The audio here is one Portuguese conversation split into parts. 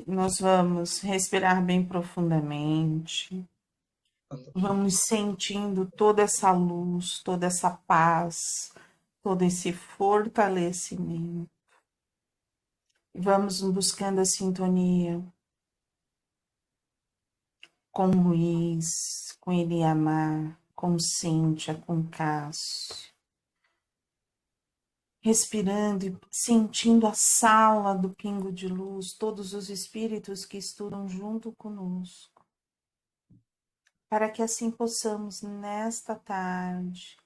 Nós vamos respirar bem profundamente, vamos sentindo toda essa luz, toda essa paz, todo esse fortalecimento. Vamos buscando a sintonia com o Luiz, com Eliamar, com Cíntia, com Cássio. Respirando e sentindo a sala do pingo de luz, todos os espíritos que estudam junto conosco, para que assim possamos, nesta tarde,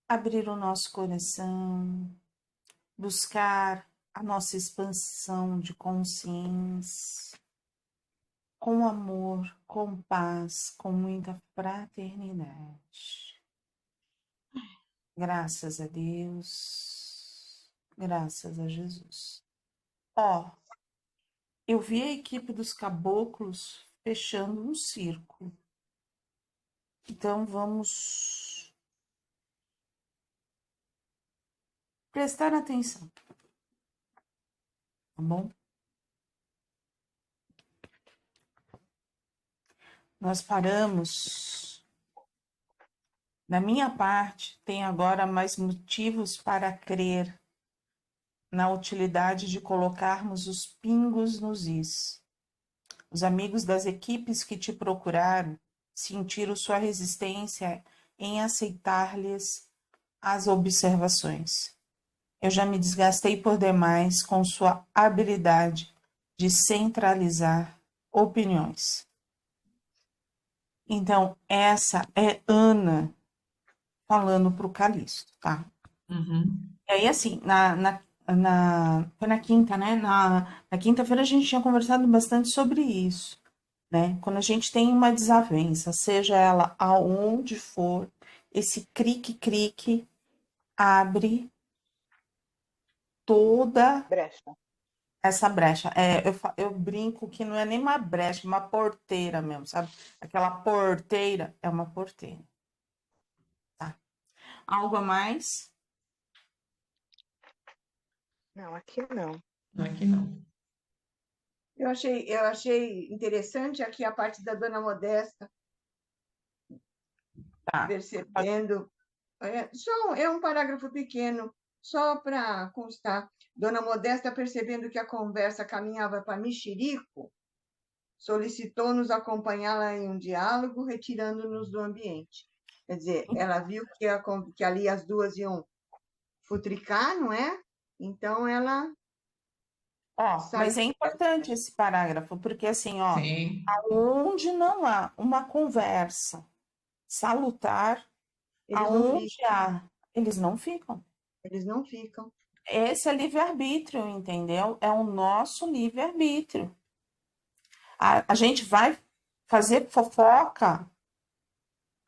abrir o nosso coração, buscar a nossa expansão de consciência, com amor, com paz, com muita fraternidade. Graças a Deus, graças a Jesus. Eu vi a equipe dos caboclos fechando um círculo. Então vamos prestar atenção, tá bom? Nós paramos. Da minha parte, tem agora mais motivos para crer na utilidade de colocarmos os pingos nos is. Os amigos das equipes que te procuraram sentiram sua resistência em aceitar-lhes as observações. Eu já me desgastei por demais com sua habilidade de centralizar opiniões. Então, essa é Ana falando para o Calixto, tá? Uhum. E aí, assim, foi na quinta, né? Na quinta-feira a gente tinha conversado bastante sobre isso, né? Quando a gente tem uma desavença, seja ela aonde for, esse crique-crique abre toda Brecha. essa brecha. Eu brinco que não é nem uma brecha, é uma porteira mesmo, sabe? Aquela porteira é uma porteira. Tá? Algo a mais? Não, aqui não. Aqui não. Eu achei interessante aqui a parte da Dona Modesta, Tá. percebendo. É um parágrafo pequeno, só para constar. Dona Modesta, percebendo que a conversa caminhava para mexerico, solicitou-nos acompanhá-la em um diálogo, retirando-nos do ambiente. Quer dizer, ela viu que ali as duas iam futricar, não é? Então ela Mas é importante esse parágrafo, porque assim, Sim. aonde não há uma conversa salutar, aonde há, eles não ficam. Eles não ficam. Esse é livre-arbítrio, entendeu? É o nosso livre-arbítrio. A gente vai fazer fofoca,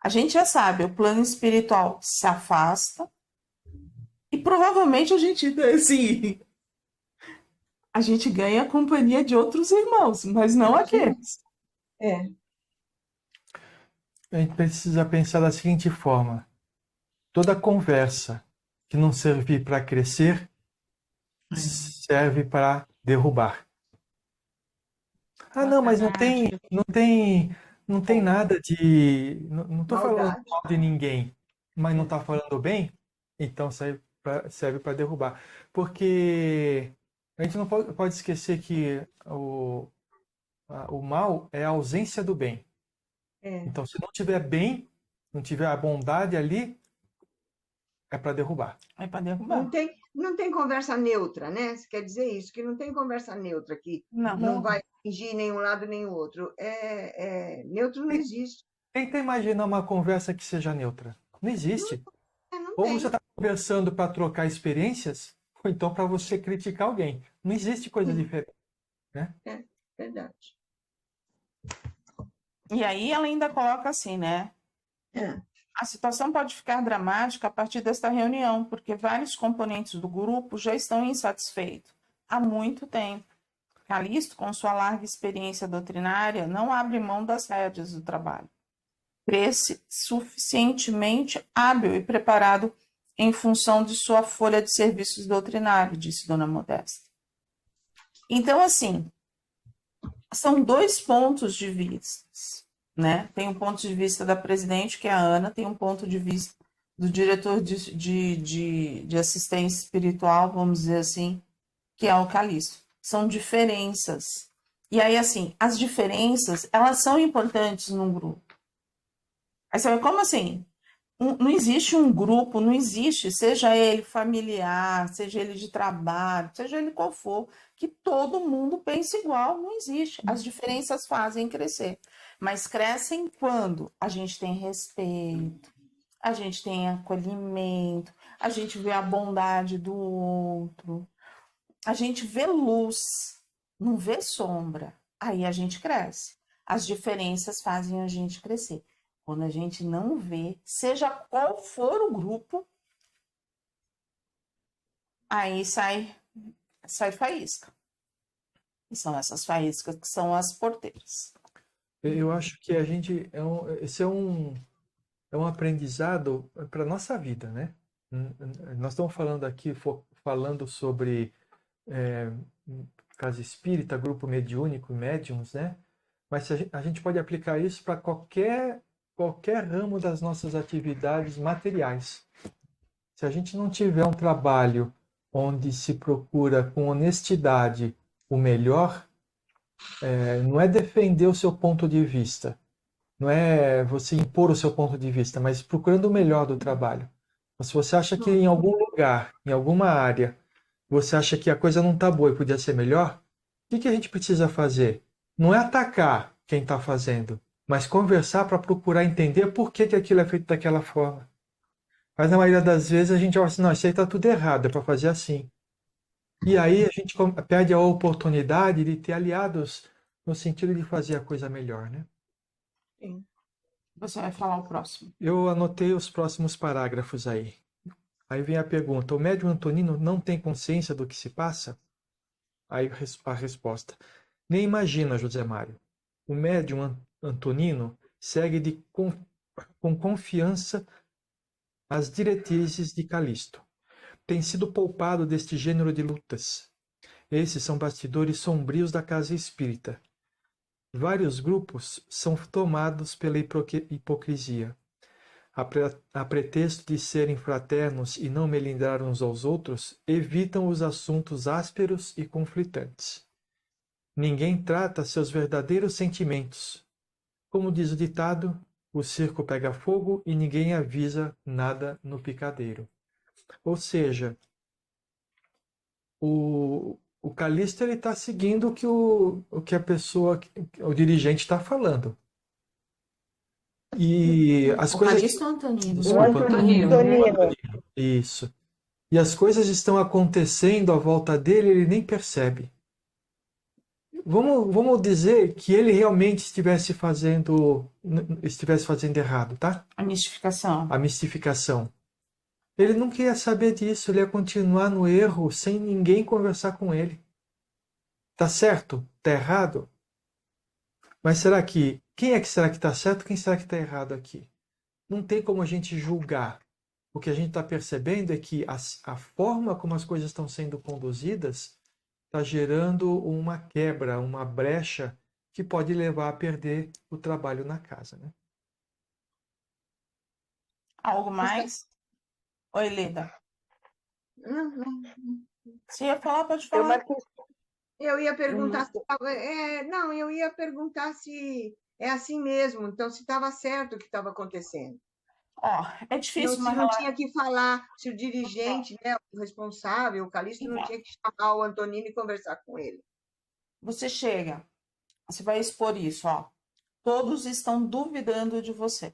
a gente já sabe, o plano espiritual se afasta e provavelmente a gente, assim, a gente ganha a companhia de outros irmãos, mas não aqueles. A gente precisa pensar da seguinte forma: toda conversa que não servir para crescer serve para derrubar. Ah, não, mas não tem nada de. Não estou falando mal de ninguém, mas não está falando bem, então serve para derrubar. Porque a gente não pode esquecer que o mal é a ausência do bem. Então, se não tiver bem, não tiver a bondade ali, é para derrubar. É para derrubar. Não tem conversa neutra, né? Você quer dizer isso, que não tem conversa neutra aqui. Não vai atingir nenhum lado nem o outro. Neutro não existe. Tenta imaginar uma conversa que seja neutra. Não existe. Ou você está conversando para trocar experiências, ou então para você criticar alguém. Não existe coisa diferente. Né? É verdade. E aí ela ainda coloca assim, né? A situação pode ficar dramática a partir desta reunião, porque vários componentes do grupo já estão insatisfeitos há muito tempo. Calixto, com sua larga experiência doutrinária, não abre mão das rédeas do trabalho. Crê-se suficientemente hábil e preparado em função de sua folha de serviços doutrinários, disse Dona Modesta. Então, assim, são dois pontos de vista, né? Tem um ponto de vista da presidente, que é a Ana, tem um ponto de vista do diretor de assistência espiritual, vamos dizer assim, que é o Calixto. São diferenças. E aí, assim, as diferenças, elas são importantes num grupo. Aí você vai, como assim? Não existe um grupo, não existe, seja ele familiar, seja ele de trabalho, seja ele qual for, que todo mundo pense igual, não existe. As diferenças fazem crescer, mas crescem quando a gente tem respeito, a gente tem acolhimento, a gente vê a bondade do outro, a gente vê luz, não vê sombra. Aí a gente cresce. As diferenças fazem a gente crescer. Quando a gente não vê, seja qual for o grupo, aí sai faísca. E são essas faíscas que são as porteiras. Eu acho que a gente esse é um aprendizado para nossa vida, né? Nós estamos falando aqui falando sobre casa espírita, grupo mediúnico, médiums, né? Mas a gente pode aplicar isso para qualquer ramo das nossas atividades materiais. Se a gente não tiver um trabalho onde se procura com honestidade o melhor, não é defender o seu ponto de vista, não é você impor o seu ponto de vista, mas procurando o melhor do trabalho. Mas se você acha que em algum lugar, em alguma área, você acha que a coisa não está boa e podia ser melhor, o que a gente precisa fazer? Não é atacar quem está fazendo, mas conversar para procurar entender por que aquilo é feito daquela forma. Mas na maioria das vezes a gente fala assim, não, isso aí está tudo errado, é para fazer assim. E aí a gente perde a oportunidade de ter aliados no sentido de fazer a coisa melhor, né? Sim. Você vai falar o próximo. Eu anotei os próximos parágrafos aí. Aí vem a pergunta, o médium Antonino não tem consciência do que se passa? Aí a resposta, nem imagina, José Mário. O médium Antonino segue com confiança as diretrizes de Calixto. Tem sido poupado deste gênero de lutas. Esses são bastidores sombrios da casa espírita. Vários grupos são tomados pela hipocrisia. A pretexto de serem fraternos e não melindrar uns aos outros, evitam os assuntos ásperos e conflitantes. Ninguém trata seus verdadeiros sentimentos. Como diz o ditado, o circo pega fogo e ninguém avisa nada no picadeiro. Ou seja, o Calixto está seguindo o que a pessoa, o dirigente está falando. E as O coisas. Calixto ou Antonino? Desculpa, Antonino. Isso. E as coisas estão acontecendo à volta dele, ele nem percebe. Vamos dizer que ele realmente estivesse fazendo errado, tá? A mistificação. A mistificação. Ele não queria saber disso, ele ia continuar no erro sem ninguém conversar com ele. Tá certo? Tá errado? Mas quem é que será que está certo? Quem será que está errado aqui? Não tem como a gente julgar. O que a gente está percebendo é que a forma como as coisas estão sendo conduzidas está gerando uma quebra, uma brecha que pode levar a perder o trabalho na casa, né? Algo mais? Oi, Leda. Não. Se ia falar, pode Eu falar. marquei. Eu ia perguntar eu ia perguntar se é assim mesmo, então se estava certo o que estava acontecendo. Ó, é Não, difícil se uma não relação. tinha que falar, se o dirigente, né, o responsável, o Calixto, não tinha que chamar o Antonino e conversar com ele. Você chega, você vai expor isso, ó. Todos estão duvidando de você.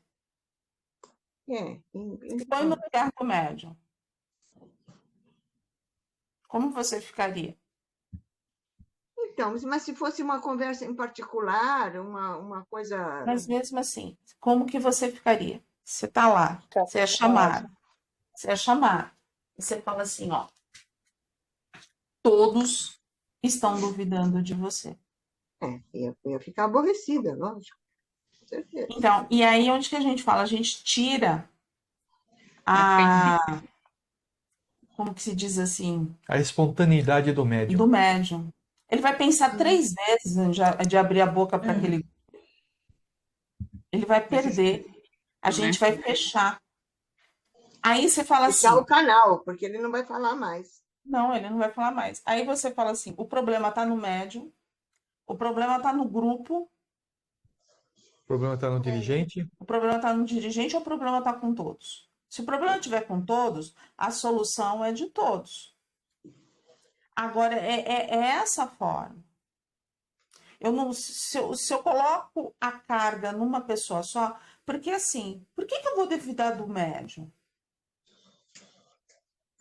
Se põe no lugar do médium. Como você ficaria? Então, mas se fosse uma conversa em particular, uma coisa. Mas mesmo assim, como que você ficaria? Você tá lá, você é chamado. Você é chamado. E você fala assim, ó. Todos estão duvidando de você. Eu ia ficar aborrecida, lógico. Com certeza. Então, e aí onde que a gente fala? A gente tira como que se diz assim? A espontaneidade do médium. Do médium. Ele vai pensar 3 vezes de abrir a boca para aquele. Ele vai perder. A gente vai fechar. Aí você fala Fechar assim. o canal, porque ele não vai falar mais. Não, ele não vai falar mais. Aí você fala assim: o problema está no médium, o problema está no grupo, O problema está no dirigente. o problema está no dirigente ou o problema está com todos? Se o problema estiver com todos, a solução é de todos. Agora, é essa forma. Eu não, se eu coloco a carga numa pessoa só, porque assim, por que eu vou duvidar do médium?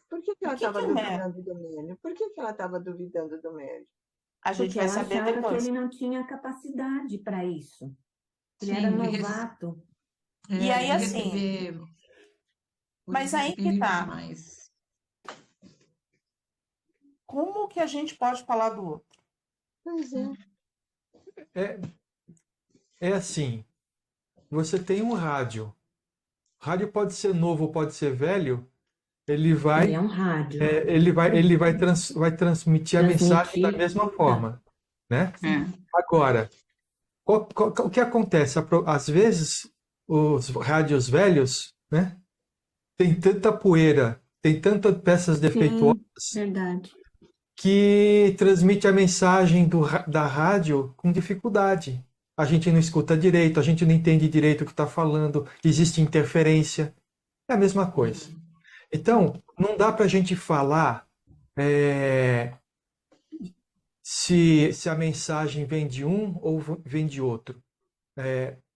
Por que ela Por que estava que o médium? duvidando do médium? Por que ela estava duvidando do médium? A gente Porque vai ela saber achava que depois. ele não tinha capacidade para isso. Ele Sim, era ele novato. E aí, ele assim, receber mas os aí que espíritos tá. mais. Como que a gente pode falar do outro? Pois é. É assim, você tem um rádio. O rádio pode ser novo ou pode ser velho, ele Ele vai, é um rádio. vai transmitir a mensagem da Transmitir. mesma forma, né? É. Agora, o que acontece? Às vezes, os rádios velhos, né, tem tanta poeira, tem tantas peças defeituosas, Verdade. que transmite a mensagem da rádio com dificuldade. A gente não escuta direito, a gente não entende direito o que está falando, existe interferência. É a mesma coisa. Então, não dá para a gente falar se a mensagem vem de um ou vem de outro.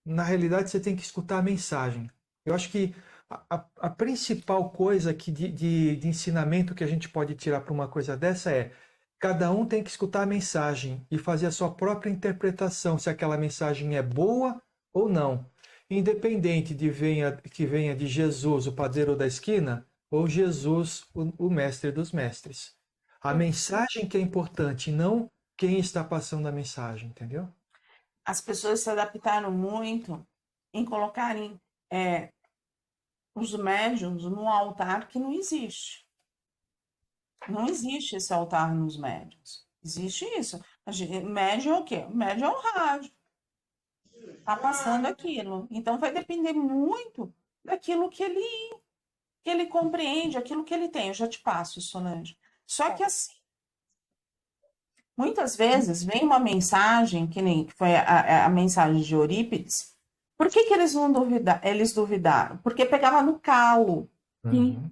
Na realidade, você tem que escutar a mensagem. Eu acho que a principal coisa de ensinamento que a gente pode tirar para uma coisa dessa é: cada um tem que escutar a mensagem e fazer a sua própria interpretação, se aquela mensagem é boa ou não. Independente que venha de Jesus, o padeiro da esquina, ou Jesus, o mestre dos mestres. A mensagem que é importante, não quem está passando a mensagem, entendeu? As pessoas se adaptaram muito em colocarem os médiums num altar que não existe. Não existe esse altar nos médiums. Existe isso. Médium é o quê? Médium é o rádio. Tá passando aquilo. Então vai depender muito daquilo que ele compreende, aquilo que ele tem. Eu já te passo, Solange. Só que assim, muitas vezes vem uma mensagem, que nem que foi a mensagem de Eurípides. Por que eles não eles duvidaram? Porque pegava no calo. Sim.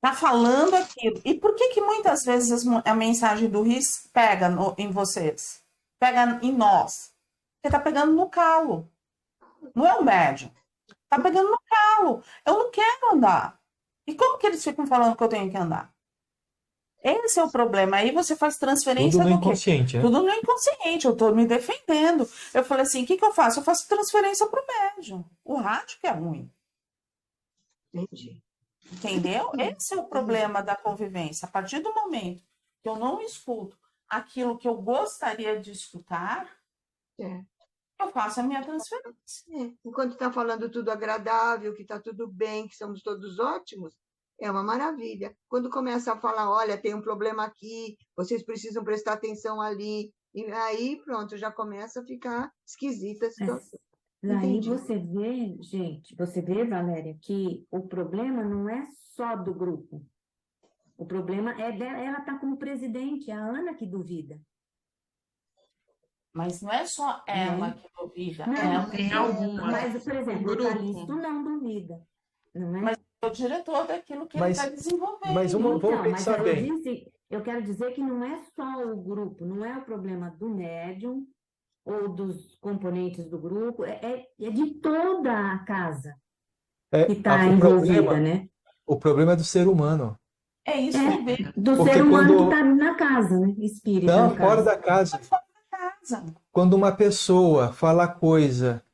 Tá falando aquilo. E por que muitas vezes a mensagem do RIS pega em vocês? Pega em nós? Porque tá pegando no calo. Não é o médium. Tá pegando no calo. Eu não quero andar. E como que eles ficam falando que eu tenho que andar? Esse é o problema. Aí você faz transferência Tudo no do quê? inconsciente, né? Tudo no inconsciente. Eu tô me defendendo. Eu falei assim, o que eu faço? Eu faço transferência pro médium. O rádio que é ruim. Entendi. Entendeu? Esse é o problema da convivência. A partir do momento que eu não escuto aquilo que eu gostaria de escutar, eu faço a minha transferência. Enquanto está falando tudo agradável, que está tudo bem, que somos todos ótimos, é uma maravilha. Quando começa a falar, olha, tem um problema aqui, vocês precisam prestar atenção ali, e aí pronto, já começa a ficar esquisita a situação. Daí Entendi. você vê, Valéria, que o problema não é só do grupo. O problema é dela, ela está como presidente, é a Ana que duvida. Mas não é só ela que duvida. Não, tem algumas. Mas, por exemplo, o grupo. Calixto não duvida. Não é? Mas é o diretor daquilo que ele está desenvolvendo. Mas vamos pensar bem. Eu quero dizer que não é só o grupo, não é o problema do médium ou dos componentes do grupo, é de toda a casa que está envolvida, né? O problema é do ser humano. É isso mesmo. Do Porque ser humano quando- que está na casa, né? Espírito Não, na fora casa. da casa. Casa. Quando uma pessoa fala coisa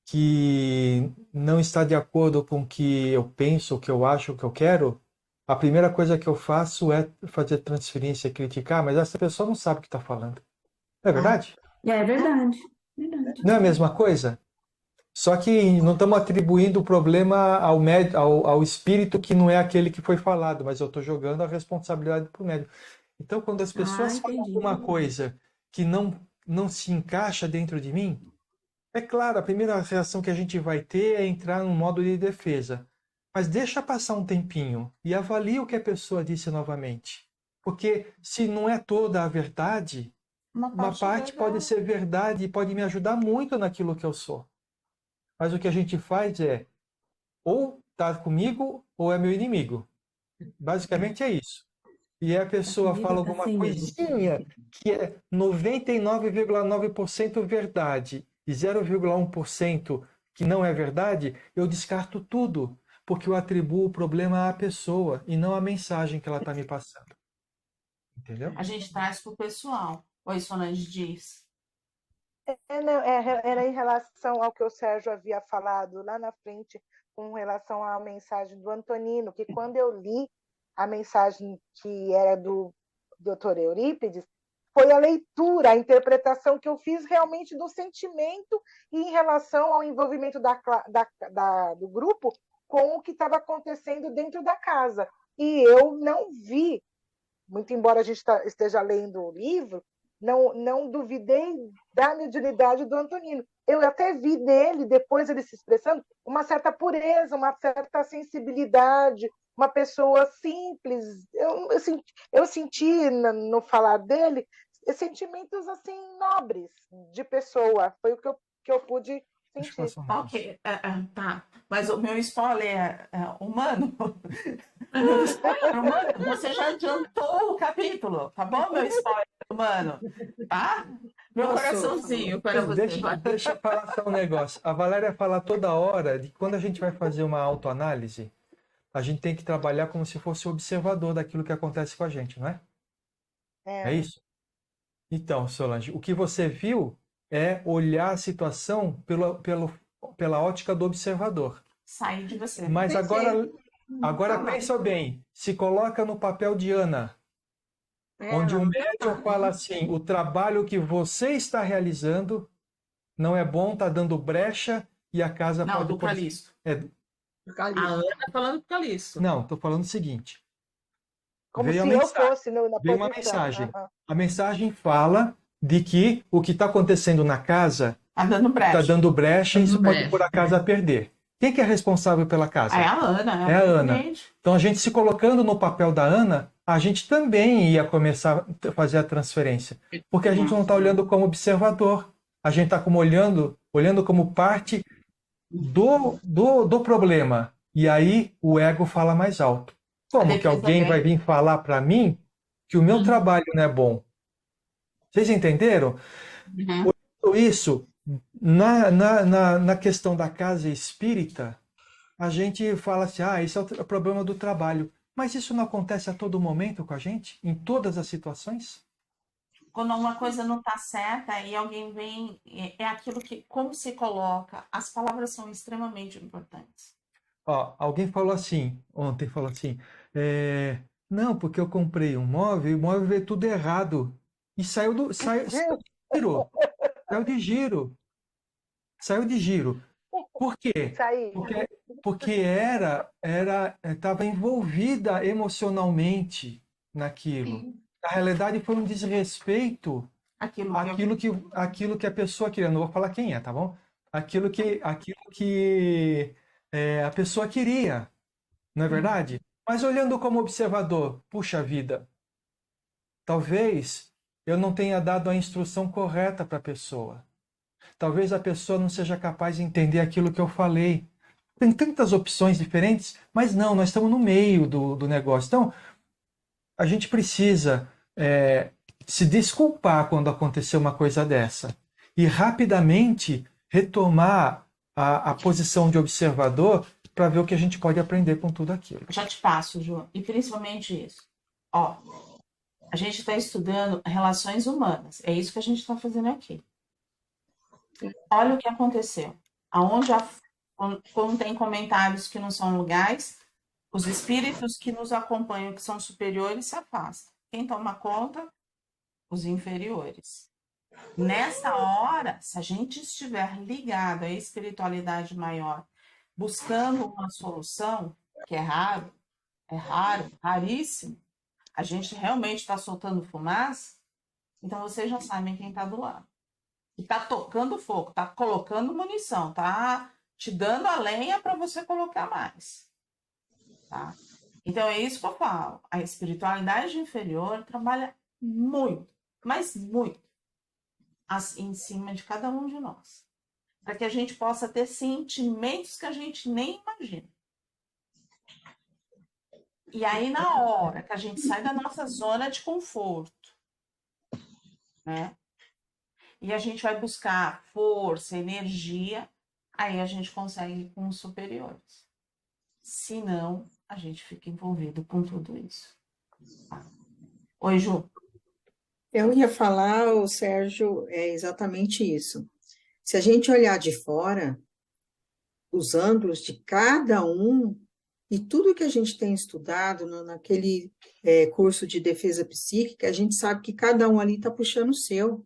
que não está de acordo com o que eu penso, o que eu acho, o que eu quero, a primeira coisa que eu faço é fazer transferência e criticar, mas essa pessoa não sabe o que está falando. Não é verdade? É verdade. Verdade. Não é a mesma coisa? Só que não estamos atribuindo o problema ao espírito que não é aquele que foi falado, mas eu estou jogando a responsabilidade para o médium. Então, quando as pessoas falam entendi. alguma coisa que não se encaixa dentro de mim, é claro, a primeira reação que a gente vai ter é entrar num modo de defesa. Mas deixa passar um tempinho e avalia o que a pessoa disse novamente. Porque se não é toda a verdade, uma parte pode ser verdade e pode me ajudar muito naquilo que eu sou. Mas o que a gente faz é ou tá comigo ou é meu inimigo. Basicamente é isso. E a pessoa comigo fala ou tá alguma sem medo. coisinha que é 99,9% verdade e 0,1% que não é verdade, eu descarto tudo, porque eu atribuo o problema à pessoa e não à mensagem que ela está me passando. Entendeu? A gente traz para o pessoal. Oi, Solange diz. Era em relação ao que o Sérgio havia falado lá na frente, com relação à mensagem do Antonino, que quando eu li a mensagem que era do Dr. Eurípides, foi a leitura, a interpretação que eu fiz realmente do sentimento e em relação ao envolvimento do grupo com o que estava acontecendo dentro da casa. E eu não vi, muito embora a gente esteja lendo o livro, não duvidei da mediunidade do Antonino. Eu até vi nele, depois ele se expressando, uma certa pureza, uma certa sensibilidade, uma pessoa simples. Eu senti no falar dele sentimentos assim nobres de pessoa. Foi o que eu pude sentir. Ok, tá. Mas o meu spoiler humano. Meu spoiler humano, você já adiantou o capítulo, tá bom, meu spoiler humano? Tá? Meu coraçãozinho para você. Deixa eu falar só um negócio. A Valéria fala toda hora de que quando a gente vai fazer uma autoanálise, a gente tem que trabalhar como se fosse observador daquilo que acontece com a gente, não é? É isso? Então, Solange, o que você viu é olhar a situação pela ótica do observador. Sair de você. Mas agora pensa bem, se coloca no papel de Ana, onde o médium fala assim, o trabalho que você está realizando não é bom, está dando brecha e a casa Não, pode... do Calixto. A Ana falando do Calixto. Não, estou falando o seguinte. Como Veio se a eu mensagem, fosse na veio uma posição. mensagem. A mensagem fala de que o que está acontecendo na casa Tá dando brecha. está dando brecha e isso Dando pode brecha. pôr a casa a perder. Quem que é responsável pela casa? É a Ana. É a Ana. Exatamente. Então, a gente se colocando no papel da Ana, a gente também ia começar a fazer a transferência. Porque a gente não está olhando como observador. A gente está como olhando como parte do problema. E aí o ego fala mais alto. Como que alguém vai vir falar para mim que o meu trabalho não é bom? Vocês entenderam? Por isso, na questão da casa espírita, a gente fala assim, esse é o problema do trabalho. Mas isso não acontece a todo momento com a gente? Em todas as situações? Quando uma coisa não está certa e alguém vem, é aquilo que, como se coloca, as palavras são extremamente importantes. Alguém falou assim, ontem falou assim, não, porque eu comprei um móvel e o móvel veio tudo errado. E saiu de giro. Saiu de giro. Saiu de giro. Por quê? Porque estava envolvida emocionalmente naquilo. Na realidade, foi um desrespeito àquilo que a pessoa queria. Não vou falar quem é, tá bom? Aquilo que a pessoa queria. Não é verdade? Mas olhando como observador, puxa vida, talvez eu não tenha dado a instrução correta para a pessoa. Talvez a pessoa não seja capaz de entender aquilo que eu falei. Tem tantas opções diferentes, mas não, nós estamos no meio do negócio. Então, a gente precisa se desculpar quando acontecer uma coisa dessa e rapidamente retomar a posição de observador para ver o que a gente pode aprender com tudo aquilo. Já te passo, Ju, e principalmente isso. A gente está estudando relações humanas, é isso que a gente está fazendo aqui. Olha o que aconteceu. Quando tem comentários que não são legais, os espíritos que nos acompanham, que são superiores, se afastam. Quem toma conta? Os inferiores. Nessa hora, se a gente estiver ligado à espiritualidade maior, buscando uma solução, que é raro, raríssimo, a gente realmente está soltando fumaça, então vocês já sabem quem está do lado. E está tocando fogo, está colocando munição, está te dando a lenha para você colocar mais. Tá? Então é isso que eu falo. A espiritualidade inferior trabalha muito, mas muito, em cima de cada um de nós. Para que a gente possa ter sentimentos que a gente nem imagina. E aí, na hora que a gente sai da nossa zona de conforto, né? E a gente vai buscar força, energia, aí a gente consegue ir com os superiores. Senão, a gente fica envolvido com tudo isso. Tá? Oi, Ju. Eu ia falar, o Sérgio, é exatamente isso. Se a gente olhar de fora, os ângulos de cada um, e tudo que a gente tem estudado naquele curso de defesa psíquica, a gente sabe que cada um ali está puxando o seu.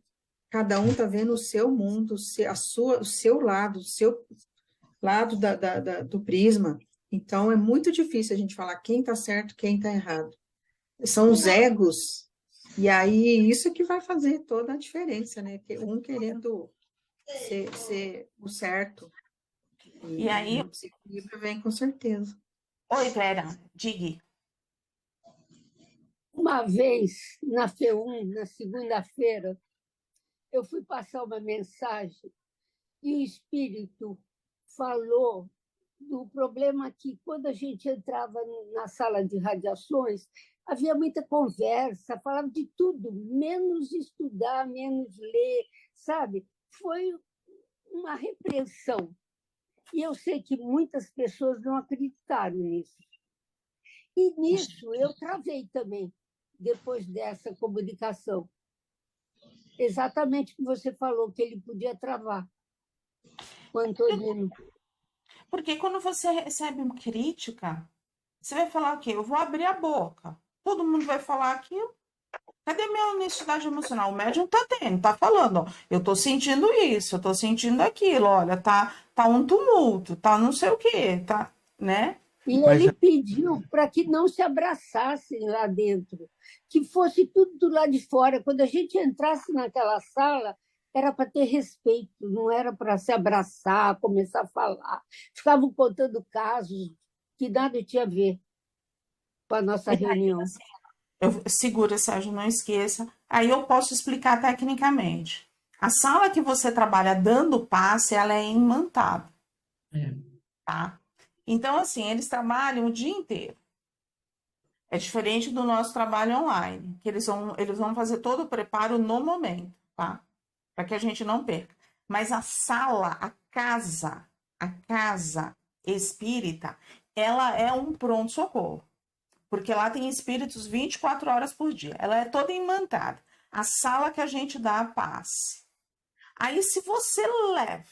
Cada um está vendo o seu mundo, o seu lado, do prisma. Então, é muito difícil a gente falar quem está certo, quem está errado. São os egos. E aí, isso que vai fazer toda a diferença, né? Um querendo ser o certo. E aí... o desequilíbrio vem com certeza. Oi, Vera, diga. Uma vez, na FEUM, na segunda-feira, eu fui passar uma mensagem e o espírito falou do problema que, quando a gente entrava na sala de radiações, havia muita conversa, falava de tudo, menos estudar, menos ler, sabe? Foi uma repreensão. E eu sei que muitas pessoas não acreditaram nisso. E nisso eu travei também, depois dessa comunicação. Exatamente o que você falou, que ele podia travar com o Antonino. Porque quando você recebe uma crítica, você vai falar o quê? Eu vou abrir a boca. Todo mundo vai falar aquilo. Cadê minha honestidade emocional? O médium tá tendo, tá falando, ó, eu tô sentindo isso, eu tô sentindo aquilo, olha, tá um tumulto, tá não sei o quê, tá, né? E ele pediu para que não se abraçassem lá dentro, que fosse tudo do lado de fora. Quando a gente entrasse naquela sala, era para ter respeito, não era para se abraçar, começar a falar. Ficavam contando casos que nada tinha a ver com a nossa reunião. Segura, Sérgio, não esqueça. Aí eu posso explicar tecnicamente. A sala que você trabalha dando passe, ela é imantada. Tá? Então, assim, eles trabalham o dia inteiro. É diferente do nosso trabalho online, que eles vão fazer todo o preparo no momento, tá? Para que a gente não perca. Mas a sala, a casa espírita, ela é um pronto-socorro. Porque lá tem espíritos 24 horas por dia. Ela é toda imantada. A sala que a gente dá a passe. Aí, se você leva...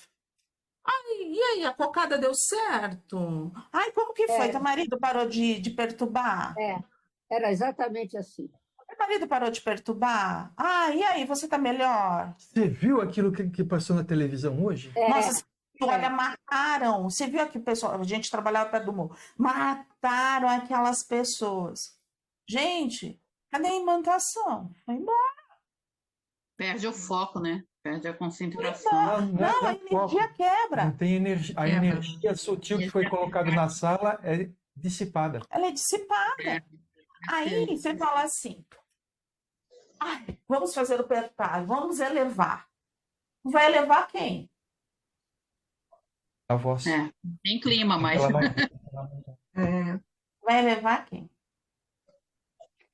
Ai, e aí, a cocada deu certo? Ai, como que foi? Teu marido parou de perturbar? Era exatamente assim. Teu marido parou de perturbar? Ah, e aí, você tá melhor? Você viu aquilo que passou na televisão hoje? Nossa, olha, mataram. Você viu aqui, pessoal? A gente trabalhava perto do morro. Mataram aquelas pessoas. Gente, cadê a imantação? Foi embora. Perde o foco, né? Perde a concentração. Não, a energia quebra. Não tem energia. A energia sutil que foi colocada na sala é dissipada. Ela é dissipada. Aí você fala assim: ai, vamos fazer o preparo, vamos elevar. Vai elevar quem? A voz. Tem clima, mas. Vai elevar quem?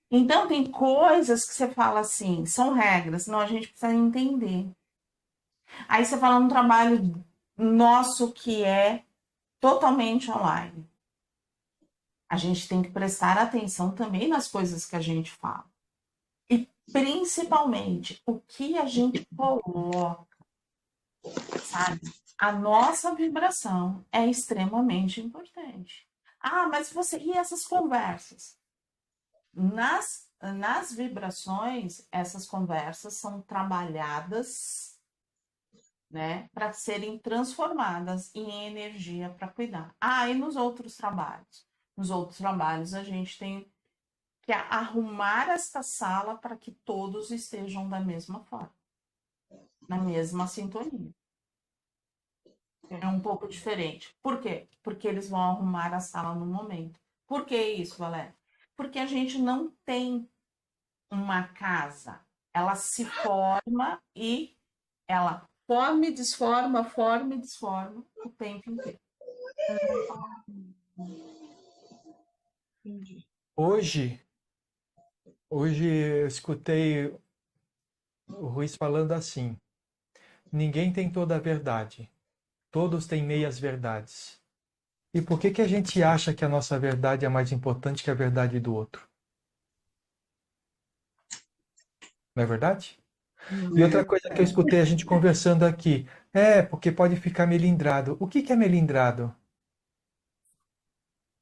Então, tem coisas que você fala assim, são regras, senão a gente precisa entender. Aí você fala um trabalho nosso que é totalmente online. A gente tem que prestar atenção também nas coisas que a gente fala. E, principalmente, o que a gente coloca, sabe? A nossa vibração é extremamente importante. Ah, mas e essas conversas? Nas vibrações, essas conversas são trabalhadas, né, para serem transformadas em energia para cuidar. Ah, e nos outros trabalhos? Nos outros trabalhos a gente tem que é arrumar esta sala para que todos estejam da mesma forma, na mesma sintonia. É um pouco diferente. Por quê? Porque eles vão arrumar a sala no momento. Por que isso, Valéria? Porque a gente não tem uma casa. Ela se forma e ela forma e desforma o tempo inteiro. Entendi. Hoje eu escutei o Ruiz falando assim: ninguém tem toda a verdade, todos têm meias verdades. E por que a gente acha que a nossa verdade é mais importante que a verdade do outro? Não é verdade? E outra coisa que eu escutei a gente conversando aqui, porque pode ficar melindrado. O que é melindrado?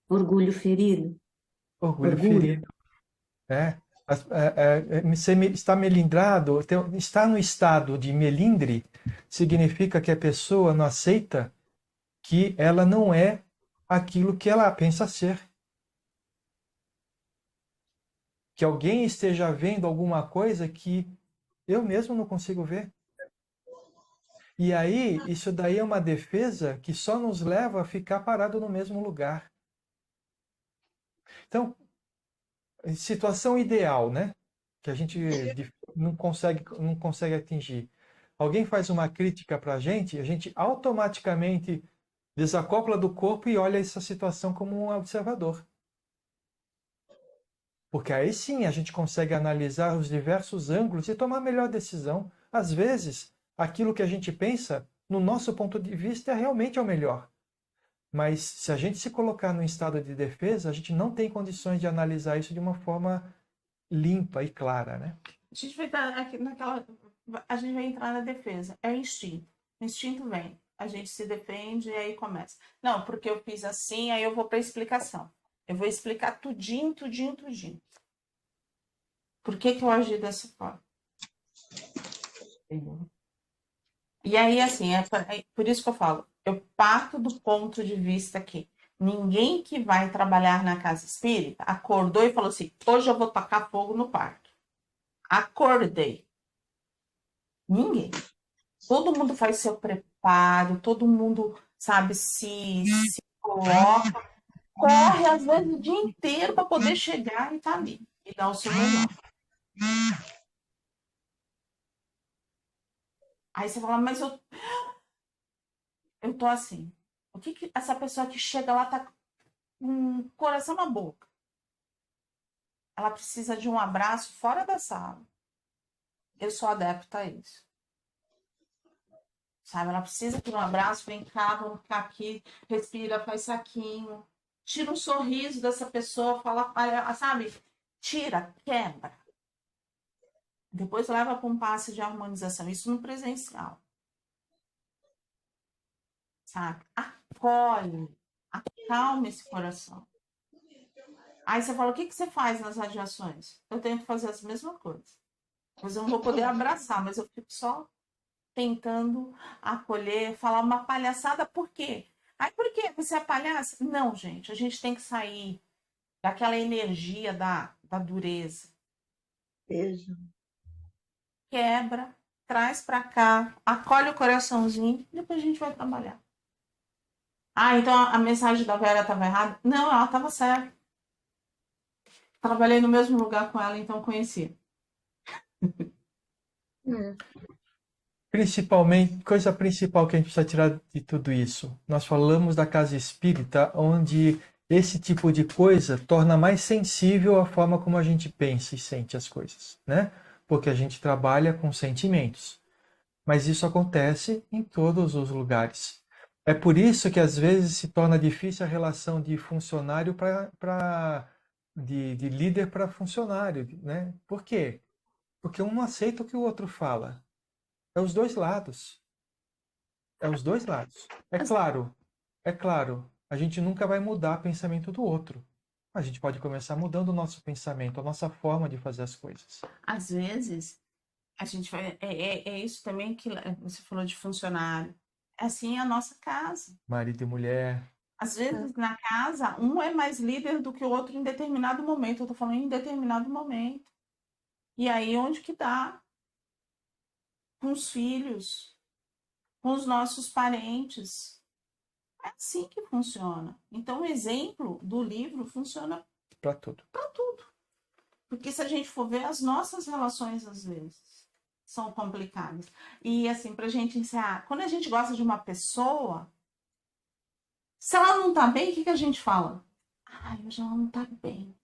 Orgulho ferido. Orgulho ferido. Você está melindrado, está no estado de melindre, significa que a pessoa não aceita que ela não é aquilo que ela pensa ser. Que alguém esteja vendo alguma coisa que eu mesmo não consigo ver. E aí, isso daí é uma defesa que só nos leva a ficar parado no mesmo lugar. Então, situação ideal, né? Que a gente não consegue atingir. Alguém faz uma crítica para a gente automaticamente desacopla do corpo e olha essa situação como um observador. Porque aí sim a gente consegue analisar os diversos ângulos e tomar a melhor decisão. Às vezes, aquilo que a gente pensa, no nosso ponto de vista, realmente é o melhor. Mas se a gente se colocar no estado de defesa, a gente não tem condições de analisar isso de uma forma limpa e clara, né? A gente vai estar aqui a gente vai entrar na defesa. É o instinto. O instinto vem. A gente se defende e aí começa. Não, porque eu fiz assim, aí eu vou para a explicação. Eu vou explicar tudinho. Por que eu agi dessa forma? E aí, assim, por isso que eu falo, eu parto do ponto de vista que ninguém que vai trabalhar na casa espírita acordou e falou assim, hoje eu vou tacar fogo no parque. Acordei. Ninguém. Todo mundo faz seu preparo, todo mundo, sabe, se coloca, corre às vezes o dia inteiro para poder chegar e tá ali e dar o seu melhor. Aí você fala, mas eu tô assim. O que essa pessoa que chega lá tá com o coração na boca? Ela precisa de um abraço fora da sala. Eu sou adepta a isso. Sabe, ela precisa de um abraço, vem cá, vamos ficar aqui, respira, faz saquinho. Tira um sorriso dessa pessoa, fala, sabe? Tira, quebra. Depois leva para um passe de harmonização. Isso no presencial. Sabe? Acolhe, acalma esse coração. Aí você fala, o que você faz nas radiações? Eu tento fazer as mesmas coisas. Mas eu não vou poder abraçar, mas eu fico só tentando acolher, falar uma palhaçada, por quê? Aí, por quê? Você é palhaça? Não, gente, a gente tem que sair daquela energia da dureza. Beijo. Quebra, traz pra cá, acolhe o coraçãozinho, e depois a gente vai trabalhar. Então a mensagem da Vera estava errada? Não, ela estava certa. Trabalhei no mesmo lugar com ela, então conheci. Principalmente, coisa principal que a gente precisa tirar de tudo isso. Nós falamos da casa espírita, onde esse tipo de coisa torna mais sensível a forma como a gente pensa e sente as coisas, né? Porque a gente trabalha com sentimentos. Mas isso acontece em todos os lugares. É por isso que às vezes se torna difícil a relação de funcionário de líder para funcionário, né? Por quê? Porque um não aceita o que o outro fala. É os dois lados. É os dois lados. É claro, a gente nunca vai mudar o pensamento do outro. A gente pode começar mudando o nosso pensamento, a nossa forma de fazer as coisas. Às vezes, a gente vai. É isso também que você falou de funcionário. É assim a nossa casa. Marido e mulher. Às vezes, na casa, um é mais líder do que o outro em determinado momento. Eu estou falando em determinado momento. E aí, onde que dá? Com os filhos, com os nossos parentes. É assim que funciona. Então, o exemplo do livro funciona Para tudo. para tudo. Porque se a gente for ver, as nossas relações, às vezes, são complicadas. E, assim, para a gente encerrar, quando a gente gosta de uma pessoa, se ela não tá bem, o que que a gente fala? Ai, hoje ela não tá bem.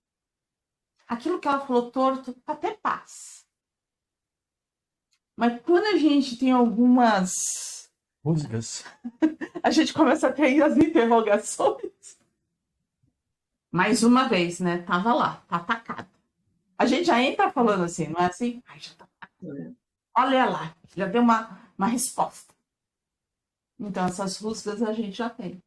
Aquilo que ela falou torto, até paz. Mas quando a gente tem algumas... Rusgas. A gente começa a ter as interrogações. Mais uma vez, né? Tava lá, tá atacada. A gente já entra falando assim, não é assim? Ai, já tá atacada. Olha lá, já deu uma resposta. Então, essas rusgas a gente já tem.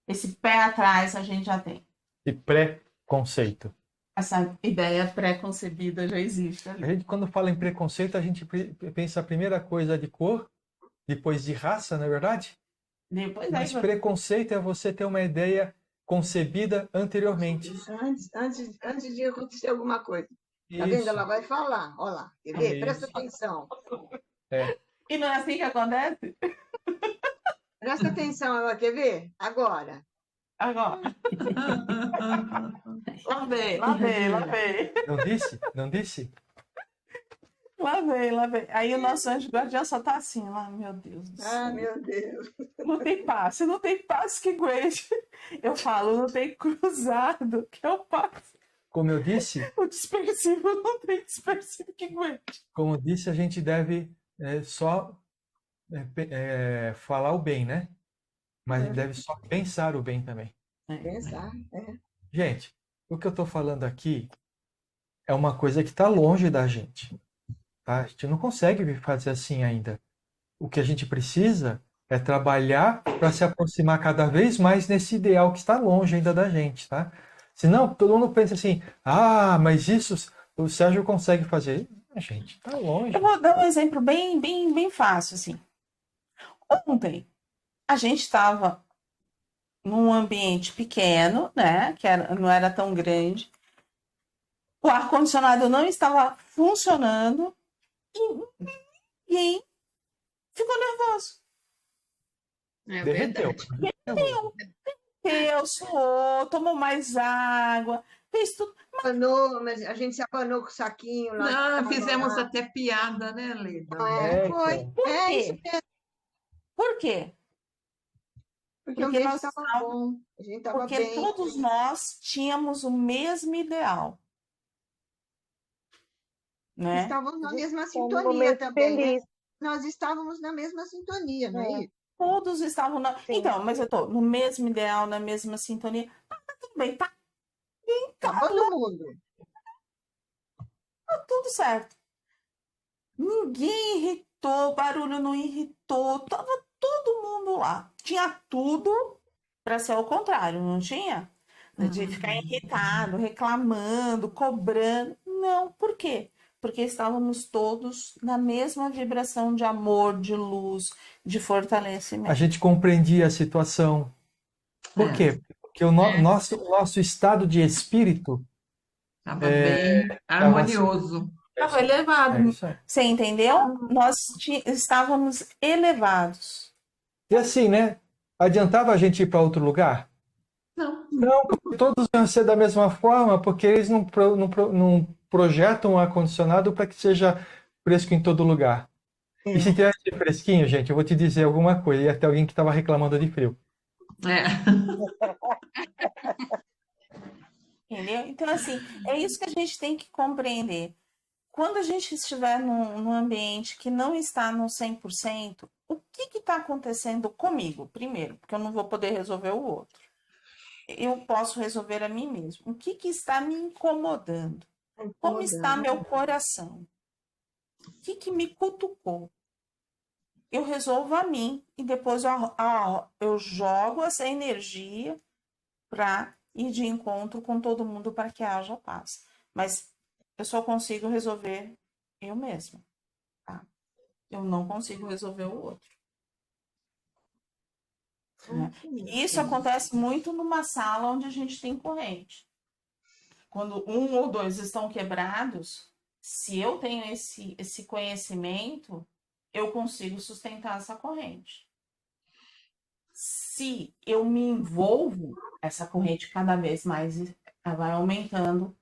Esse pé atrás a gente já tem. E preconceito. Essa ideia pré-concebida já existe A ali. gente, quando fala em preconceito, a gente pensa a primeira coisa de cor, depois de raça, não é verdade? Depois aí, Mas preconceito é você ter uma ideia concebida anteriormente. Antes de acontecer alguma coisa. Tá vendo? Isso. Ela vai falar. Olha lá. Quer ver? Presta Isso. atenção. E não é assim que acontece? Presta atenção. Ela quer ver? Agora. Agora. Lá vem, lá vem, lá vem. Não disse? Não disse? Lá vem, lá vem. Aí o nosso anjo guardião só tá assim, lá, meu Deus do céu. Ah, meu Deus. Não tem passe, não tem passe que aguente. Eu falo, não tem cruzado que eu passe. Como eu disse, O dispersivo não tem dispersivo que aguente. como eu disse, a gente deve só falar o bem, né? Mas deve só pensar o bem também. Pensar. Gente, o que eu estou falando aqui é uma coisa que está longe da gente. Tá? A gente não consegue fazer assim ainda. O que a gente precisa é trabalhar para se aproximar cada vez mais nesse ideal que está longe ainda da gente, tá? Senão, todo mundo pensa assim, mas isso o Sérgio consegue fazer. Gente, está longe. Eu vou dar um exemplo bem fácil, assim. Ontem, a gente estava num ambiente pequeno, né? Não era tão grande. O ar-condicionado não estava funcionando e ninguém ficou nervoso. É Derreteu. verdade. Eu suou, tomou mais água, fez tudo. Abanou, mas a gente se abanou com o saquinho lá. Não, fizemos até piada, né, Leda? Foi. então. Por quê? Isso mesmo. Por quê? Porque o Porque ambiente nós estava bom. A gente estava Porque bem. todos nós tínhamos o mesmo ideal. Né? Estávamos na mesma Tá num sintonia momento também, né? feliz. Nós estávamos na mesma sintonia, não é isso? Todos estavam na. Sim. Então, mas eu tô no mesmo ideal, na mesma sintonia. Tá tudo bem, tá Tá todo mundo. tudo certo. Ninguém irritou, barulho não irritou, tava todo mundo lá. Tinha tudo para ser ao contrário, não tinha? De ficar irritado, reclamando, cobrando. Não, por quê? Porque estávamos todos na mesma vibração de amor, de luz, de fortalecimento. A gente compreendia a situação. Por quê? Porque o nosso estado de espírito Estava bem harmonioso. Estava elevado. isso aí. Você entendeu? Nós estávamos elevados. E assim, né? Adiantava a gente ir para outro lugar? Não. Não, porque todos iam ser da mesma forma, porque eles não projetam o ar-condicionado para que seja fresco em todo lugar. E se tivesse fresquinho, gente, eu vou te dizer alguma coisa. Ia ter alguém que estava reclamando de frio. Entendeu? Então, assim, é isso que a gente tem que compreender. Quando a gente estiver num ambiente que não está no 100%, o que está acontecendo comigo, primeiro? Porque eu não vou poder resolver o outro. Eu posso resolver a mim mesmo. O que está me incomodando? Como está meu coração? O que me cutucou? Eu resolvo a mim e depois eu jogo essa energia para ir de encontro com todo mundo para que haja paz. Mas eu só consigo resolver eu mesma. Tá? Eu não consigo resolver o outro. Isso acontece muito numa sala onde a gente tem corrente. Quando um ou dois estão quebrados, se eu tenho esse conhecimento, eu consigo sustentar essa corrente. Se eu me envolvo, essa corrente cada vez mais vai aumentando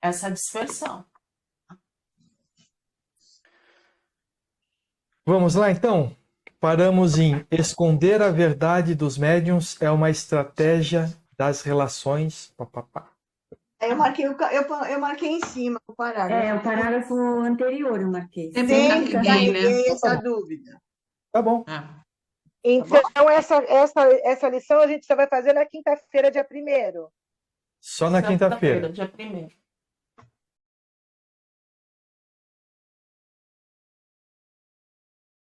essa dispersão. Vamos lá, então? Paramos em esconder a verdade dos médiuns é uma estratégia das relações. Aí eu marquei em cima o parágrafo. O parágrafo anterior eu marquei. Sempre carreguei, né? Essa dúvida. Tá bom. Então, essa lição a gente só vai fazer na quinta-feira, dia 1º. Só na quinta-feira. Dia 1º.